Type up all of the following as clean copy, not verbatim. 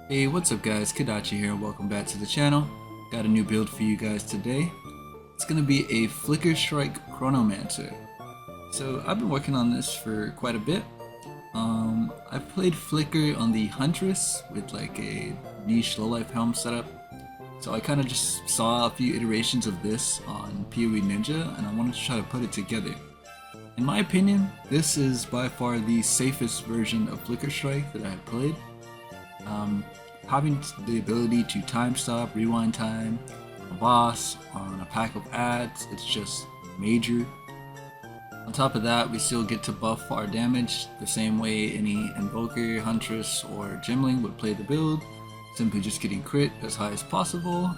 Hey, what's up guys, Kadachi here and welcome back to the channel. Got a new build for you guys today. It's gonna be a Flickerstrike Chronomancer. So I've been working on this for quite a bit. I've played Flicker on the Huntress with like a niche low-life helm setup. So I kind of just saw a few iterations of this on PoE Ninja and I wanted to try to put it together. In my opinion, this is by far the safest version of Flickerstrike that I have played. Having the ability to time stop, rewind time, on a boss, on a pack of ads, it's just major. On top of that, we still get to buff our damage the same way any Invoker, Huntress, or Gemling would play the build, simply just getting crit as high as possible.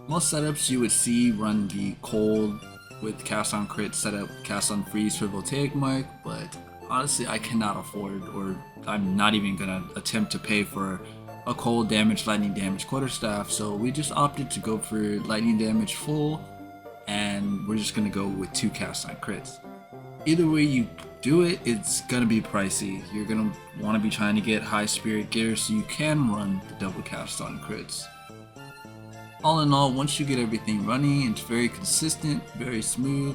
Most setups you would see run the cold with cast on crit setup, cast on freeze for Voltaic Mark, but honestly I cannot afford, or I'm not even gonna attempt to pay for a cold damage, lightning damage quarterstaff, so we just opted to go for lightning damage full, and we're just gonna go with 2 cast on crits. Either way you do it, it's gonna be pricey. You're gonna want to be trying to get high spirit gear so you can run the double cast on crits. All in all, once you get everything running, it's very consistent, very smooth.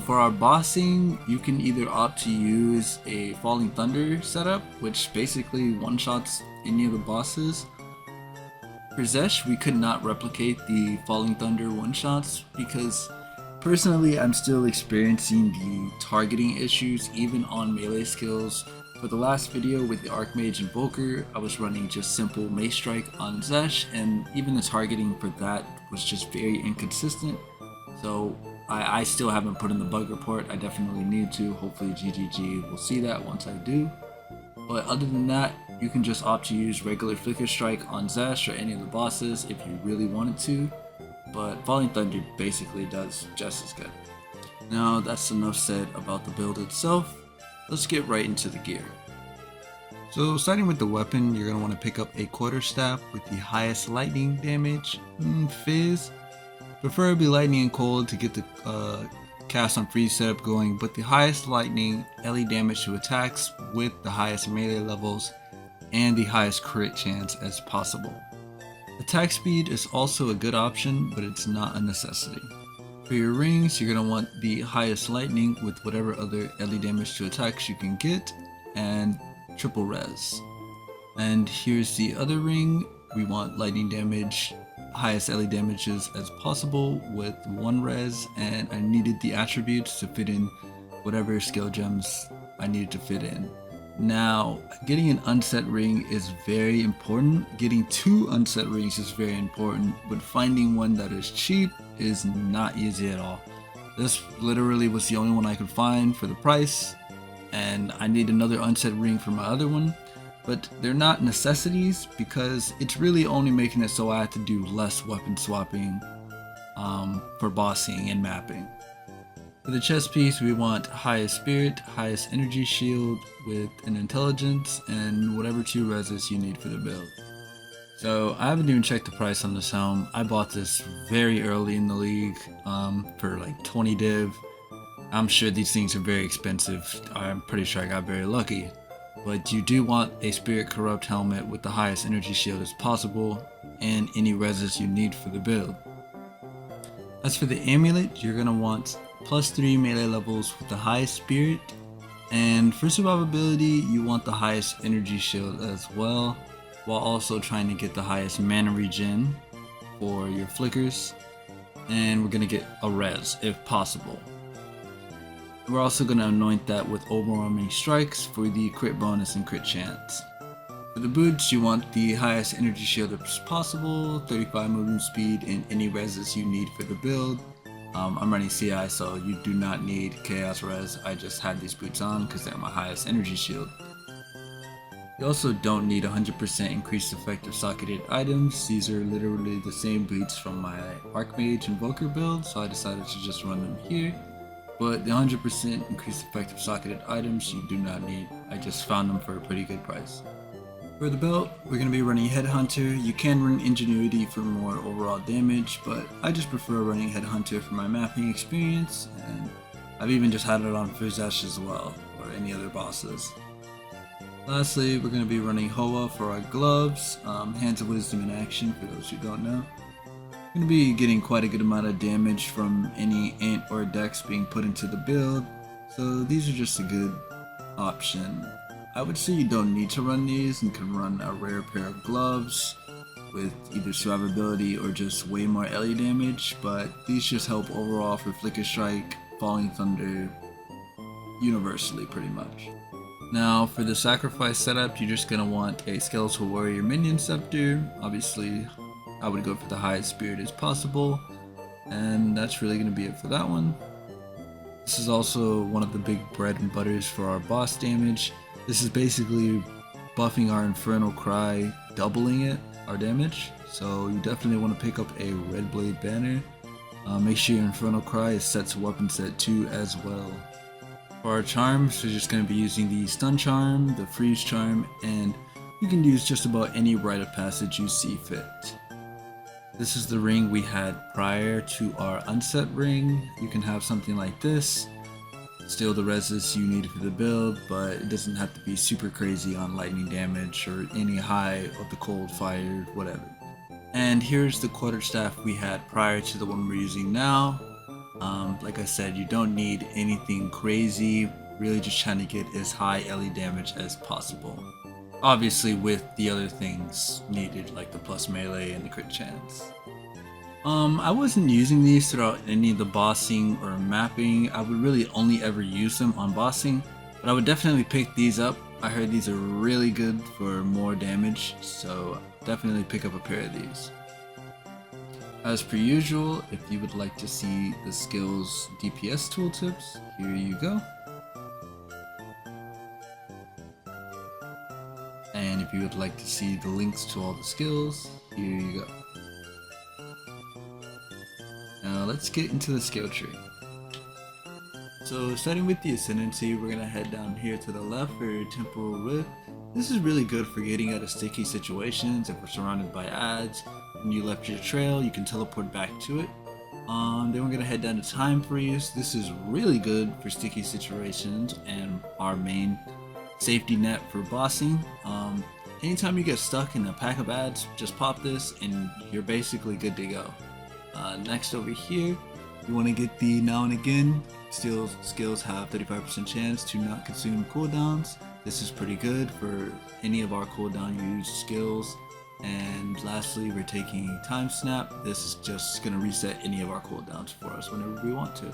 For our bossing, you can either opt to use a Falling Thunder setup, which basically one-shots any of the bosses. For Zesh, we could not replicate the Falling Thunder one-shots because personally I'm still experiencing the targeting issues even on melee skills. For the last video with the Archmage Invoker, I was running just simple Mace Strike on Zesh, and even the targeting for that was just very inconsistent. So I still haven't put in the bug report. I definitely need to. Hopefully GGG will see that once I do. But other than that, you can just opt to use regular Flickerstrike on Zesh or any of the bosses if you really wanted to. But Falling Thunder basically does just as good. Now that's enough said about the build itself. Let's get right into the gear. So starting with the weapon, you're going to want to pick up a quarterstaff with the highest lightning damage, Fizz. Preferably lightning and cold to get the cast on freeze setup going, but the highest lightning LE damage to attacks with the highest melee levels and the highest crit chance as possible. Attack speed is also a good option, but it's not a necessity. For your rings, you're going to want the highest lightning with whatever other LE damage to attacks you can get, and triple res. And here's the other ring. We want lightning damage, highest LE damages as possible with 1 res, and I needed the attributes to fit in whatever skill gems I needed to fit in. Now, getting an unset ring is very important. Getting 2 unset rings is very important, but finding one that is cheap is not easy at all. This literally was the only one I could find for the price, and I need another unset ring for my other one. But they're not necessities because it's really only making it so I have to do less weapon swapping for bossing and mapping. For the chest piece, we want highest spirit, highest energy shield with an intelligence, and whatever 2 reses you need for the build. So I haven't even checked the price on this helm. I bought this very early in the league for like 20 div. I'm sure these things are very expensive. I'm pretty sure I got very lucky. But you do want a Spirit Corrupt helmet with the highest energy shield as possible, and any reses you need for the build. As for the amulet, you're going to want +3 melee levels with the highest spirit, and for survivability you want the highest energy shield as well, while also trying to get the highest mana regen for your flickers, and we're going to get a res if possible. We're also going to anoint that with overwhelming strikes for the crit bonus and crit chance. For the boots, you want the highest energy shield as possible, 35 movement speed, and any reses you need for the build. I'm running CI, so you do not need chaos res. I just had these boots on because they're my highest energy shield. You also don't need 100% increased effective socketed items. These are literally the same boots from my Archmage Invoker build, so I decided to just run them here. But the 100% increased effective socketed items you do not need. I just found them for a pretty good price. For the belt, we're going to be running Headhunter. You can run Ingenuity for more overall damage, but I just prefer running Headhunter for my mapping experience, and I've even just had it on for Zesh as well, or any other bosses. Lastly, we're going to be running Hoa for our gloves, Hands of Wisdom in action for those who don't know. We're going to be getting quite a good amount of damage from any Int or Dex being put into the build, so these are just a good option. I would say you don't need to run these and can run a rare pair of gloves with either survivability or just way more LE damage, but these just help overall for Flickerstrike, Falling Thunder, universally pretty much. Now for the sacrifice setup, you're just going to want a Skeletal Warrior Minion Scepter. Obviously I would go for the highest spirit as possible, and that's really going to be it for that one. This is also one of the big bread and butters for our boss damage. This is basically buffing our Infernal Cry, doubling it, our damage, so you definitely want to pick up a Red Blade banner. Make sure your Infernal Cry is set to weapon set 2 as well. For our charms, we're just going to be using the Stun Charm, the Freeze Charm, and you can use just about any Rite of Passage you see fit. This is the ring we had prior to our unset ring. You can have something like this, still the resist you need for the build, but it doesn't have to be super crazy on lightning damage or any high of the cold, fire, whatever. And here's the quarterstaff we had prior to the one we're using now. Like I said, you don't need anything crazy, really just trying to get as high LE damage as possible. Obviously with the other things needed, like the plus melee and the crit chance. I wasn't using these throughout any of the bossing or mapping. I would really only ever use them on bossing, but I would definitely pick these up. I heard these are really good for more damage, so definitely pick up a pair of these. As per usual, if you would like to see the skills DPS tooltips, here you go. And if you would like to see the links to all the skills, here you go. Now let's get into the skill tree. So starting with the Ascendancy, we're going to head down here to the left for Temporal Rift. This is really good for getting out of sticky situations. If we're surrounded by adds and you left your trail, you can teleport back to it. Then we're going to head down to Time Freeze. This is really good for sticky situations and our main safety net for bossing. Anytime you get stuck in a pack of adds, just pop this and you're basically good to go. Next over here, you want to get the Now and Again. Skills have 35% chance to not consume cooldowns. This is pretty good for any of our cooldown used skills. And lastly, we're taking Time Snap. This is just going to reset any of our cooldowns for us whenever we want to.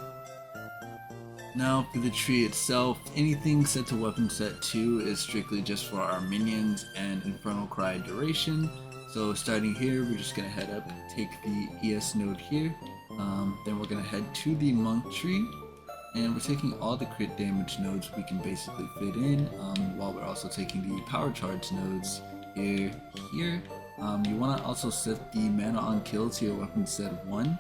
Now for the tree itself, anything set to weapon set 2 is strictly just for our minions and Infernal Cry duration. So starting here, we're just going to head up, take the ES node here, then we're going to head to the monk tree, and we're taking all the crit damage nodes we can basically fit in, while we're also taking the power charge nodes here. You want to also set the mana on kill to your weapon set 1.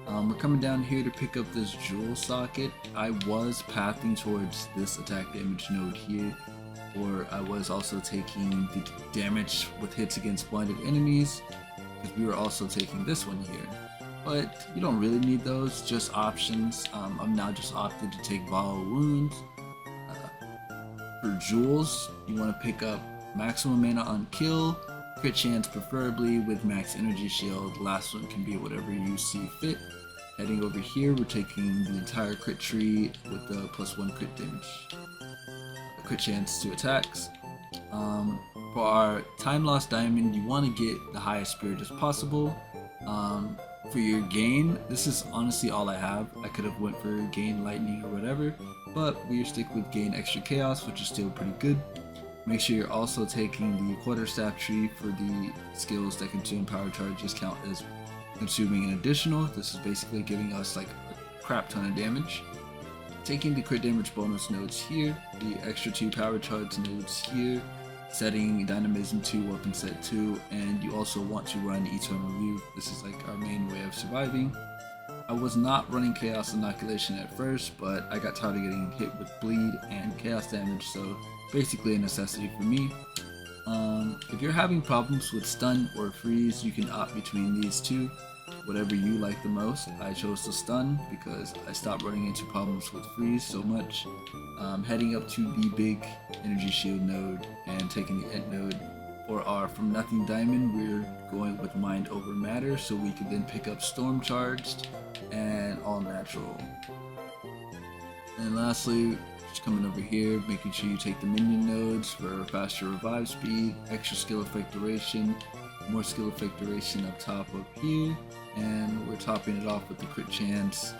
We're coming down here to pick up this jewel socket. I was pathing towards this attack damage node here, or I was also taking the damage with hits against blinded enemies, because we were also taking this one here. But you don't really need those, just options. I'm now just opted to take Vial Wounds. For jewels, you want to pick up maximum mana on kill, crit chance preferably with max energy shield. Last one can be whatever you see fit. Heading over here, we're taking the entire crit tree with the +1 crit damage, crit chance to attacks. For our time loss diamond, you want to get the highest spirit as possible. For your gain, this is honestly all I have. I could have went for gain lightning or whatever, but we stick with gain extra chaos, which is still pretty good. Make sure you're also taking the quarterstaff tree for the skills that consume power charges count as consuming an additional. This is basically giving us like a crap ton of damage. Taking the crit damage bonus nodes here, the extra 2 power charge nodes here, setting dynamism 2, weapon set 2, and you also want to run eternal youth. This is like our main way of surviving. I was not running chaos inoculation at first, but I got tired of getting hit with bleed and chaos damage, so basically a necessity for me. If you're having problems with stun or freeze, you can opt between these two. whatever you like the most. I chose to stun because I stopped running into problems with freeze so much. Heading up to the big energy shield node and taking the int node for our from nothing diamond, we're going with mind over matter so we can then pick up storm charged and all natural. And lastly, just coming over here, making sure you take the minion nodes for faster revive speed, extra skill effect duration, more skill effect duration up top up here, and we're topping it off with the crit chance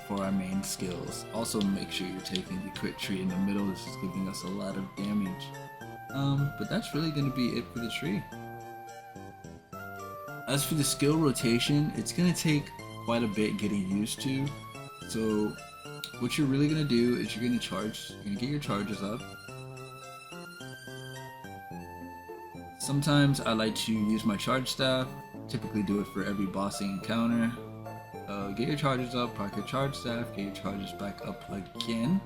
for our main skills. Also make sure you're taking the crit tree in the middle. This is giving us a lot of damage. But that's really going to be it for the tree. As for the skill rotation, it's going to take quite a bit getting used to. So what you're really going to do is you're going to get your charges up. Sometimes I like to use my charge staff, typically do it for every bossing encounter. Get your charges up, proc your charge staff, get your charges back up again.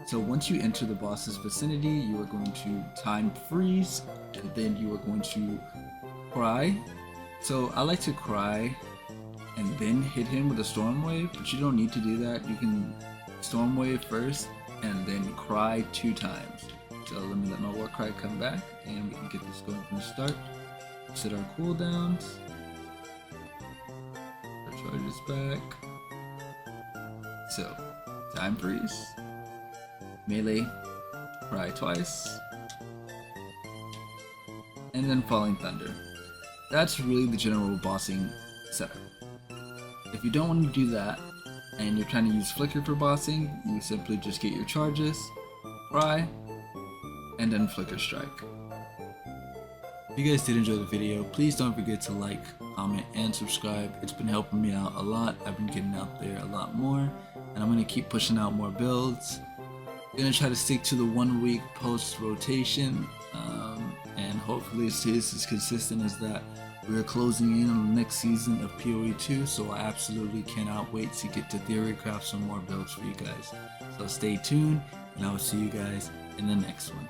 So once you enter the boss's vicinity, you are going to time freeze, and then you are going to cry. So I like to cry and then hit him with a storm wave, but you don't need to do that. You can storm wave first and then cry 2 times. So let me let my war cry come back and we can get this going from the start. Set our cooldowns. Our charges back. So, time freeze. Melee. Cry twice. And then falling thunder. That's really the general bossing setup. If you don't want to do that, and you're trying to use Flicker for bossing, you simply just get your charges, cry, and then Flickerstrike. If you guys did enjoy the video, please don't forget to like, comment, and subscribe. It's been helping me out a lot. I've been getting out there a lot more, and I'm going to keep pushing out more builds. I'm going to try to stick to the 1 week post rotation, and hopefully it stays as consistent as that. We're closing in on the next season of PoE 2, so I absolutely cannot wait to get to theorycraft some more builds for you guys. So stay tuned, and I will see you guys in the next one.